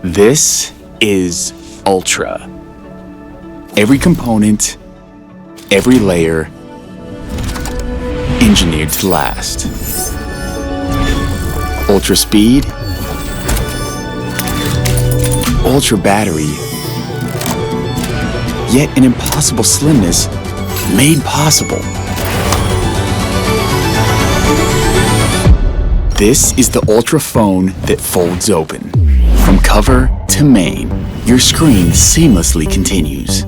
This is Ultra. Every component, every layer, engineered to last. Ultra speed, ultra battery, yet an impossible slimness made possible. This is the Ultra phone that folds open. From cover to main, your screen seamlessly continues.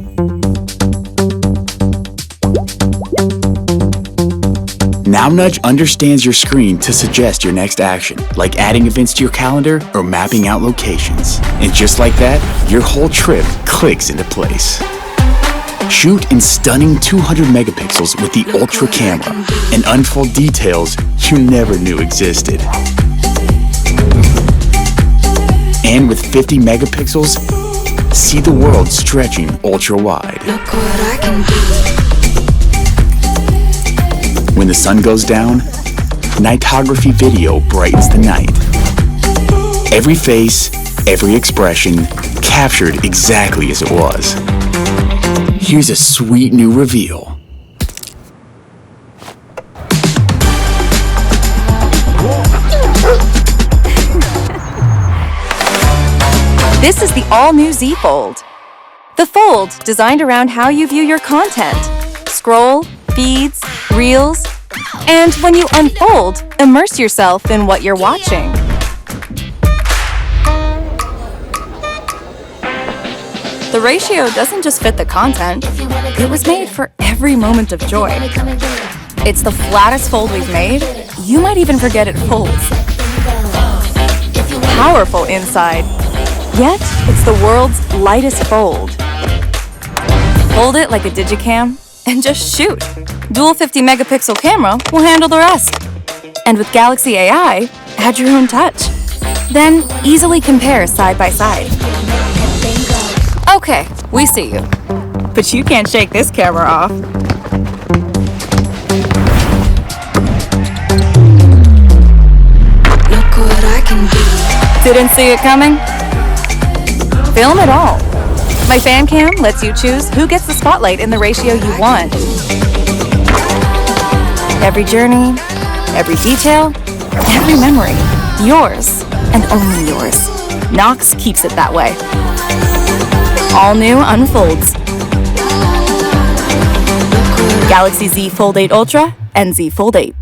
Now Nudge understands your screen to suggest your next action, like adding events to your calendar or mapping out locations. And just like that, your whole trip clicks into place. Shoot in stunning 200 megapixels with the Ultra camera and unfold details you never knew existed. And with 50 megapixels, see the world stretching ultra wide. When the sun goes down, nightography video brightens the night. Every face, every expression, captured exactly as it was. Here's a sweet new reveal. This is the all-new Z Fold. The Fold, designed around how you view your content. Scroll, feeds, reels, and when you unfold, immerse yourself in what you're watching. The ratio doesn't just fit the content, it was made for every moment of joy. It's the flattest fold we've made. You might even forget it folds. Powerful inside, yet it's the world's lightest fold. Hold it like a digicam and just shoot. Dual 50 megapixel camera will handle the rest. And with Galaxy AI, add your own touch. Then easily compare side by side. Okay, we see you. But you can't shake this camera off. Look what I can do. Didn't see it coming? Film it all. My fan cam lets you choose who gets the spotlight in the ratio you want. Every journey, every detail, every memory. Yours, and only yours. Knox keeps it that way. All new unfolds. Galaxy Z Fold8 Ultra and Z Fold8.